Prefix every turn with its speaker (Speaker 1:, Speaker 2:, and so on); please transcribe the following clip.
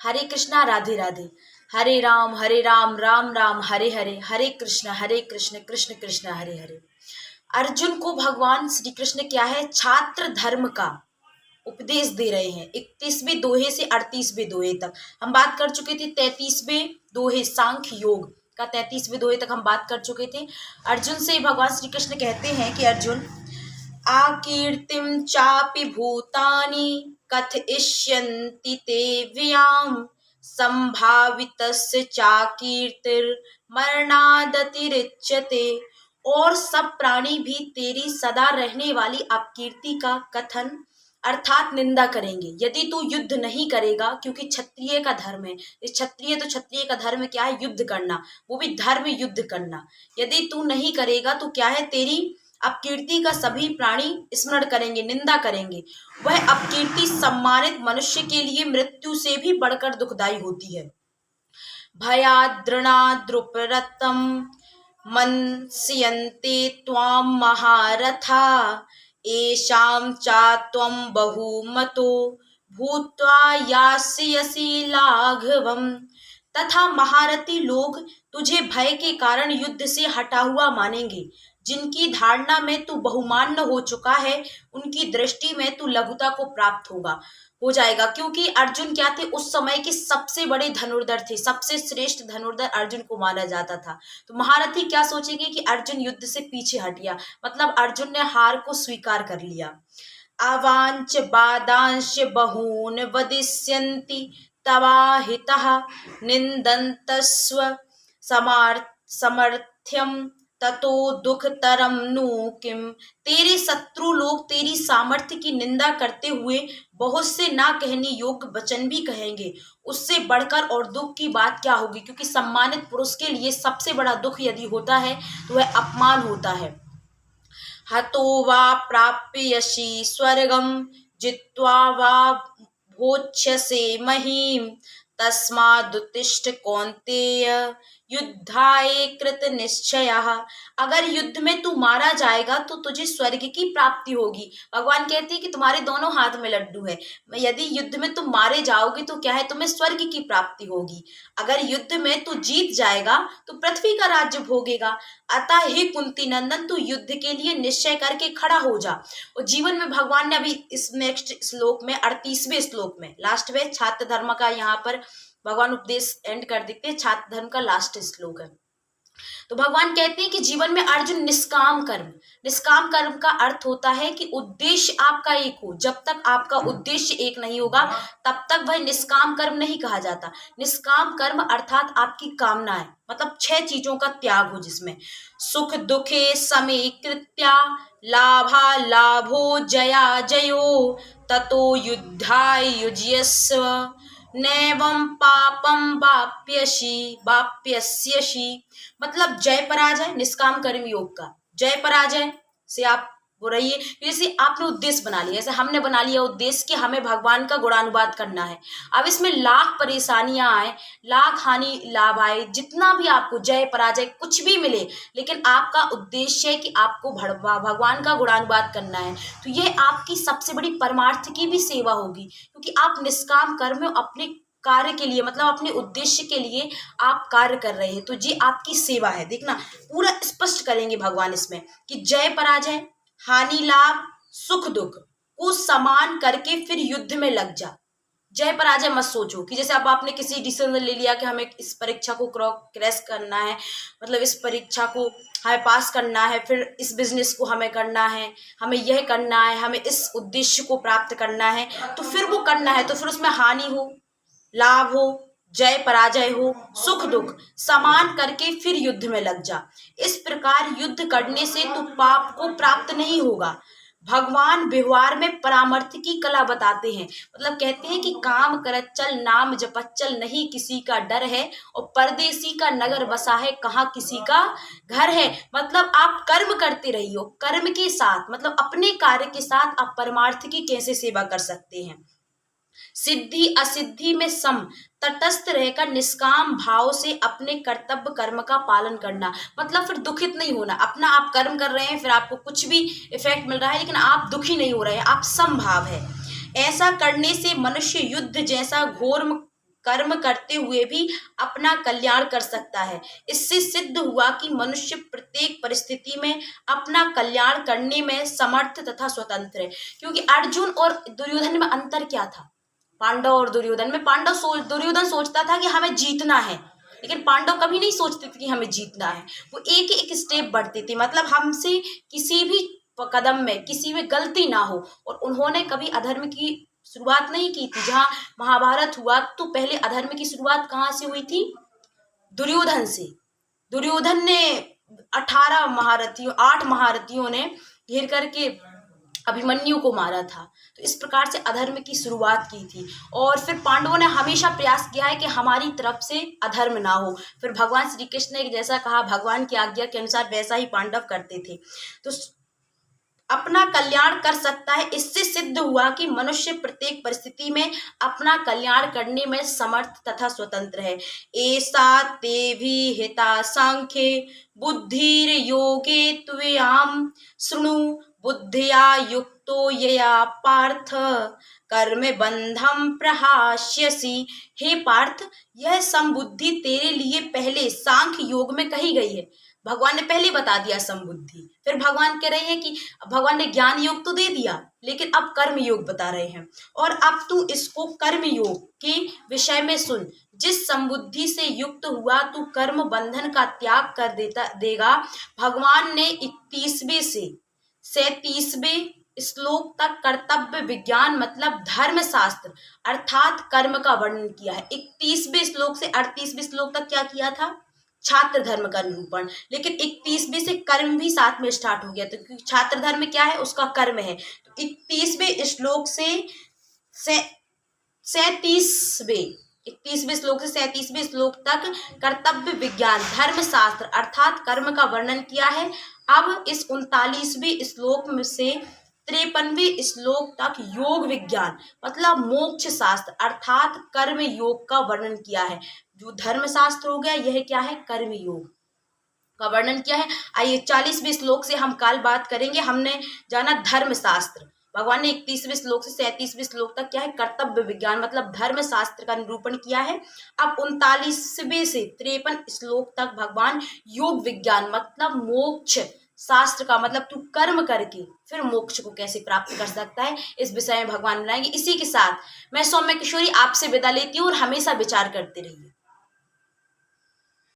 Speaker 1: हरे कृष्णा राधे राधे। हरे राम राम राम हरे हरे, हरे कृष्ण कृष्ण कृष्ण हरे हरे। अर्जुन को भगवान श्री कृष्ण क्या है, छात्र धर्म का उपदेश दे रहे हैं। 31वें दोहे से 38वें दोहे तक हम बात कर चुके थे। 33वें दोहे सांख्य योग का 33वें दोहे तक हम बात कर चुके थे। अर्जुन से भगवान श्री कृष्ण कहते हैं कि अर्जुन, आकीर्तिं चापि भूतानि कथयिष्यन्ति ते व्ययाम् संभावितस्य चाकीर्तिर्मरणादतिरिच्यते। और सब प्राणी भी तेरी सदा रहने वाली अपकीर्ति का कथन अर्थात निंदा करेंगे यदि तू युद्ध नहीं करेगा, क्योंकि क्षत्रिय का धर्म है। इस क्षत्रिय का धर्म क्या है, युद्ध करना, वो भी धर्म युद्ध करना। यदि तू नहीं करेगा तो क्या है, तेरी अपकीर्ति का सभी प्राणी स्मरण करेंगे, निंदा करेंगे। वह अपकीर्ति सम्मानित मनुष्य के लिए मृत्यु से भी बढ़कर दुखदाई होती है। भयाद्रणाद्रुपरतम मनस्यन्ते त्वां महारथा येषां चात्वं बहुमतो भूत्वा यास्यसि लाघवम्। तथा महारथी लोग तुझे भय के कारण युद्ध से हटा हुआ मानेंगे। जिनकी धारणा में तू बहुमान्य हो चुका है, उनकी दृष्टि में तू लघुता को प्राप्त हो जाएगा। क्योंकि अर्जुन क्या थे, उस समय के सबसे बड़े धनुर्धर थे, सबसे श्रेष्ठ धनुर्धर अर्जुन को माना जाता था। तो महारथी क्या सोचेंगे कि अर्जुन युद्ध से पीछे हट गया, मतलब अर्जुन ने हार को स्वीकार कर लिया। अवांच बादांश बहून वदिष्यन्ति तवाहितः निंदन्तस्व समर्थ्यम ततो दुखतरम नु किम। तेरे शत्रु लोग तेरी सामर्थ्य की निंदा करते हुए बहुत से ना कहने योग्य वचन भी कहेंगे। उससे बढ़कर और दुख की बात क्या होगी, क्योंकि सम्मानित पुरुष के लिए सबसे बड़ा दुख यदि होता है तो वह अपमान होता है। हतो वा प्राप्यसि स्वर्गम जित्वा वा भोक्ष्यसे महीम तस्मादुत्तिष्ठ कौन्तेय युद्धाय कृत निश्चयः। अगर युद्ध में तू मारा जाएगा तो तुझे स्वर्ग की प्राप्ति होगी। भगवान कहते हैं कि तुम्हारे दोनों हाथ में लड्डू है, यदि युद्ध में तुम मारे जाओगे तो क्या है, तुम्हें स्वर्ग की प्राप्ति होगी। अगर युद्ध में तू जीत जाएगा तो पृथ्वी का राज्य भोगेगा। अतः हे कुंती नंदन, तू युद्ध के लिए निश्चय करके खड़ा हो जा। और जीवन में भगवान ने अभी इस नेक्स्ट श्लोक में 38वें श्लोक में लास्ट में छात्र धर्म का यहाँ पर भगवान उपदेश एंड कर देते हैं। छात्र धर्म का लास्ट श्लोक है। तो भगवान कहते हैं कि जीवन में अर्जुन निष्काम कर्म का अर्थ होता है कि उद्देश्य आपका एक हो। जब तक आपका उद्देश्य एक नहीं होगा तब तक वह निष्काम कर्म नहीं कहा जाता। निष्काम कर्म अर्थात आपकी कामनाएं, मतलब 6 चीजों का त्याग हो, जिसमें सुख दुखे समीकृत्या लाभा लाभो जया जयो ततो युद्धाय युज्यस्व नैवं पापम वाप्यस्यसि। मतलब जय पराजय, निष्काम कर्म योग का जय पराजय से आप हो रही है। जैसे आपने उद्देश्य बना लिया, जैसे हमने बना लिया उद्देश्य कि हमें भगवान का गुणानुवाद करना है। अब इसमें लाख परेशानियां आए, लाख हानि लाभ आए, जितना भी आपको जय पराजय कुछ भी मिले, लेकिन आपका उद्देश्य है कि आपको भगवान का गुणानुवाद करना है, तो यह आपकी सबसे बड़ी परमार्थ की भी सेवा होगी। क्योंकि आप निष्काम कर्म अपने कार्य के लिए, मतलब अपने उद्देश्य के लिए आप कार्य कर रहे हैं, तो जी आपकी सेवा है। देखना पूरा स्पष्ट करेंगे भगवान इसमें कि जय पराजय, हानि लाभ, सुख दुख को समान करके फिर युद्ध में लग जा। जय पराजय मत सोचो कि जैसे अब आपने किसी डिसीजन ले लिया कि हमें इस परीक्षा को क्रैश करना है, मतलब इस परीक्षा को हमें पास करना है, फिर इस बिजनेस को हमें करना है, हमें यह करना है, हमें इस उद्देश्य को प्राप्त करना है, तो फिर वो करना है, तो फिर उसमें हानि हो लाभ हो, जय पराजय हो, सुख दुख समान करके फिर युद्ध में लग जा। इस प्रकार युद्ध करने से तू पाप को प्राप्त नहीं होगा। भगवान व्यवहार में परामर्थ की कला बताते हैं, मतलब कहते हैं कि काम करत चल नाम जपत चल, नहीं किसी का डर है और परदेसी का नगर बसा है, कहाँ किसी का घर है। मतलब आप कर्म करते रहियो, कर्म के साथ मतलब अपने कार्य के साथ आप परमार्थ की कैसे सेवा कर सकते हैं। सिद्धि असिद्धि में सम तटस्थ रहकर निष्काम भाव से अपने कर्तव्य कर्म का पालन करना, मतलब फिर दुखित नहीं होना। अपना आप कर्म कर रहे हैं, फिर आपको कुछ भी इफेक्ट मिल रहा है, लेकिन आप दुखी नहीं हो रहे हैं, आप समभाव है। ऐसा करने से मनुष्य युद्ध जैसा घोर कर्म करते हुए भी अपना कल्याण कर सकता है। इससे सिद्ध हुआ कि मनुष्य प्रत्येक परिस्थिति में अपना कल्याण करने में समर्थ तथा स्वतंत्र है। क्योंकि अर्जुन और दुर्योधन में अंतर क्या था? पांडव और दुर्योधन में दुर्योधन सोचता था कि हमें जीतना है, लेकिन पांडव कभी नहीं सोचते थे कि हमें जीतना है। वो एक एक स्टेप बढ़ते थे, मतलब हमसे किसी भी कदम में किसी में गलती ना हो। और उन्होंने कभी अधर्म की शुरुआत नहीं की थी। जहाँ महाभारत हुआ तो पहले अधर्म की शुरुआत कहाँ से हुई थी? दुर्योधन से। दुर्योधन ने 8 महारथियों ने घेर करके अभिमन्यु को मारा था। तो इस प्रकार से अधर्म की शुरुआत की थी। और फिर पांडवों ने हमेशा प्रयास किया है कि हमारी तरफ से अधर्म ना हो। फिर भगवान श्री कृष्ण ने जैसा कहा, भगवान की आज्ञा के अनुसार वैसा ही पांडव करते थे। तो अपना कल्याण कर सकता है। इससे सिद्ध हुआ कि मनुष्य प्रत्येक परिस्थिति में अपना कल्याण करने में समर्थ तथा स्वतंत्र है। ऐसा ते भी हिता सांख्ये बुद्धिर योगे त्वयाम शृणु बुद्धिया युक्तो यया पार्थ कर्म बंधम प्रहास्यसि। हे पार्थ, यह समबुद्धि तेरे लिए पहले सांख्य योग में कही गई है। भगवान ने पहले बता दिया समबुद्धि। फिर भगवान कह रहे हैं कि भगवान ने ज्ञान योग तो दे दिया, लेकिन अब कर्म योग बता रहे हैं। और अब तू इसको कर्म योग के विषय में सुन। जिस समबुद्धि से युक्त हुआ तू कर्म बंधन का त्याग कर देगा। भगवान ने 31वें से 37वें श्लोक तक कर्तव्य विज्ञान मतलब धर्म शास्त्र अर्थात कर्म का वर्णन किया है। 31वें श्लोक से 38वें श्लोक तक क्या किया था? छात्र धर्म का निरूपण। लेकिन 31वें से कर्म भी साथ में स्टार्ट हो गया। तो क्योंकि छात्र धर्म क्या है? उसका कर्म है। तो 31वें श्लोक से 31वें श्लोक से 37वें श्लोक तक कर्तव्य विज्ञान धर्म शास्त्र अर्थात कर्म का वर्णन किया है। अब इस 39वें श्लोक में से 53वें श्लोक तक योग विज्ञान मतलब मोक्ष शास्त्र अर्थात कर्म योग का वर्णन किया है। जो धर्म शास्त्र हो गया, यह क्या है? कर्म योग का वर्णन किया है। आइए 40वें श्लोक से हम कल बात करेंगे। हमने जाना धर्म शास्त्र। भगवान ने 31वें श्लोक से 37वें श्लोक तक क्या है? कर्तव्य विज्ञान मतलब धर्म शास्त्र का निरूपण किया है। अब 39वें से 53 श्लोक तक भगवान योग विज्ञान मतलब मोक्ष शास्त्र का मतलब तू कर्म करके फिर मोक्ष को कैसे प्राप्त कर सकता है, इस विषय में भगवान बनाएंगे। इसी के साथ मैं सौम्य किशोरी आपसे विदा लेती हूँ और हमेशा विचार करते रहिए।